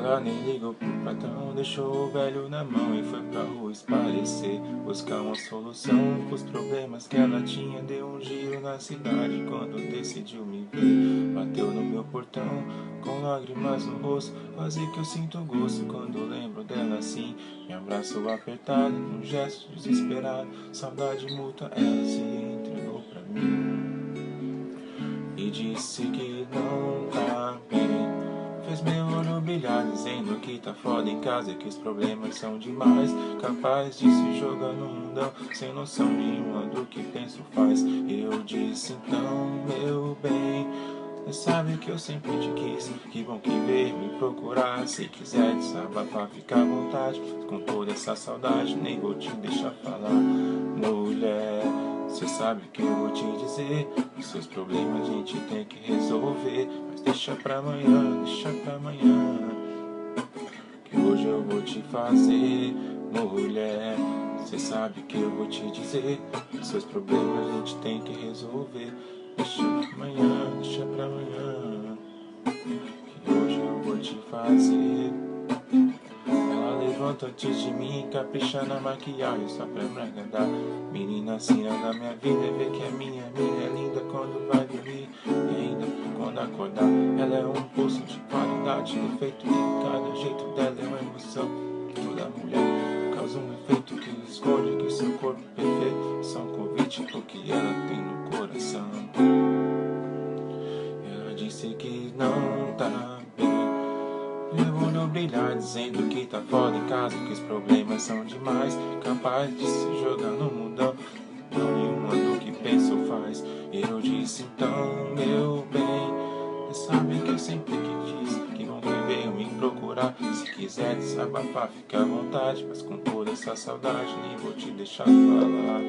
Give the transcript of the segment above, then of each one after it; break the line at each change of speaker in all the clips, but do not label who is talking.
Ela nem ligou pro patrão, deixou o velho na mão e foi pra rua esparecer, buscar uma solução pros problemas que ela tinha. Deu um giro na cidade quando decidiu me ver. Bateu no meu portão com lágrimas no rosto, quase que eu sinto gosto quando lembro dela assim. Me abraçou apertado, num gesto desesperado, saudade mútua, ela se entregou pra mim e disse que não tá bem. Fez meu olho brilhar, dizendo que tá foda em casa e que os problemas são demais, capaz de se jogar no mundão, sem noção nenhuma do que penso faz. Eu disse então, meu bem, você sabe que eu sempre te quis, que bom que veio me procurar. Se quiser desabafar, fica à vontade, com toda essa saudade nem vou te deixar falar. Mulher, você sabe que eu vou te dizer, os seus problemas a gente tem que resolver, mas deixa pra amanhã, que hoje eu vou te fazer. Mulher, você sabe que eu vou te dizer, os seus problemas a gente tem que resolver, deixa pra amanhã, que hoje eu vou te fazer. Ela levanta antes de mim, capricha na maquiagem só pra me agradar. Menina sina da minha vida, vê que a minha é linda quando vai dormir e ainda quando acordar. Ela é um poço de qualidade, defeito em cada jeito dela é uma emoção. Toda mulher causa um efeito que esconde que seu corpo perfeito é só um convite pro que ela tem no coração. Ela disse que não tá bem, meu olho brilhar, dizendo que tá foda em casa, que os problemas são demais, capaz de se jogar no mundão, não nenhuma do que pensa ou faz. Eu disse então, meu bem, você sabe que eu sempre que quis, que bom que veio me procurar. Se quiser desabafar, fica à vontade, mas com toda essa saudade nem vou te deixar falar.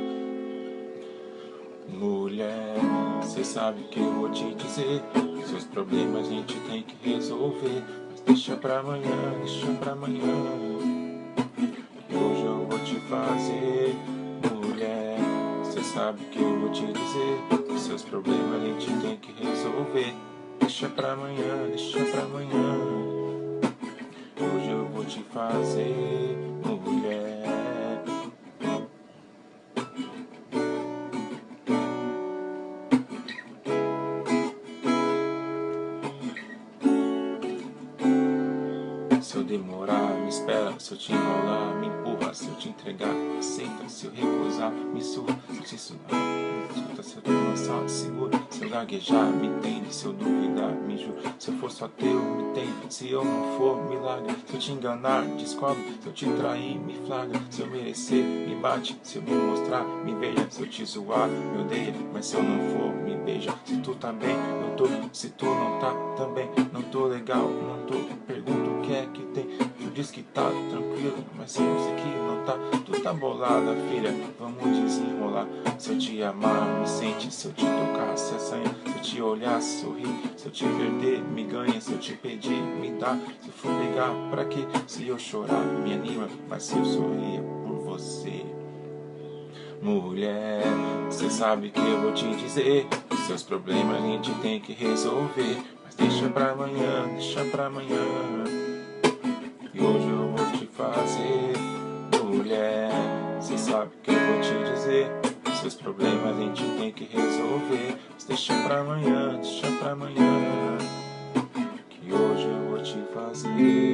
Mulher, você sabe que eu vou te dizer, seus problemas a gente tem que resolver, mas deixa pra amanhã, que hoje eu vou te fazer. Mulher, você sabe que eu vou te dizer, seus problemas a gente tem que resolver, deixa pra amanhã, que hoje eu vou te fazer. Mulher, se eu demorar, me espera, se eu te enrolar, me empurra, se eu te entregar, aceita, se eu recusar, me surra, se eu te sugar, escuta, se eu te lançar, segura, se eu gaguejar, me entende, se eu duvidar, me jura, se eu for só teu, me entende, se eu não for, me larga, se eu te enganar, descobre, se eu te trair, me flagra, se eu merecer, me bate, se eu me mostrar, me veja, se eu te zoar, me odeia, mas se eu não for, me beija, se tu tá bem, eu tô, se tu não tá, também, não tô legal, não tô, pergunto o que é que tem, tu diz que tá tranquilo, mas se eu sei que não tá, tu tá bolada, filha, vamos desenrolar. Se eu te amar, me sente, se eu te tocar, se assanha, se eu te olhar, sorrir, se eu te perder, me ganha, se eu te pedir, me dá, se eu for brigar, pra quê? Se eu chorar, me anima, mas se eu sorrir por você. Mulher, você sabe que eu vou te dizer, os seus problemas a gente tem que resolver, mas deixa pra amanhã, e hoje eu vou te fazer. Mulher, você sabe que eu vou te dizer, os seus problemas a gente tem que resolver, mas deixa pra amanhã, que hoje eu vou te fazer.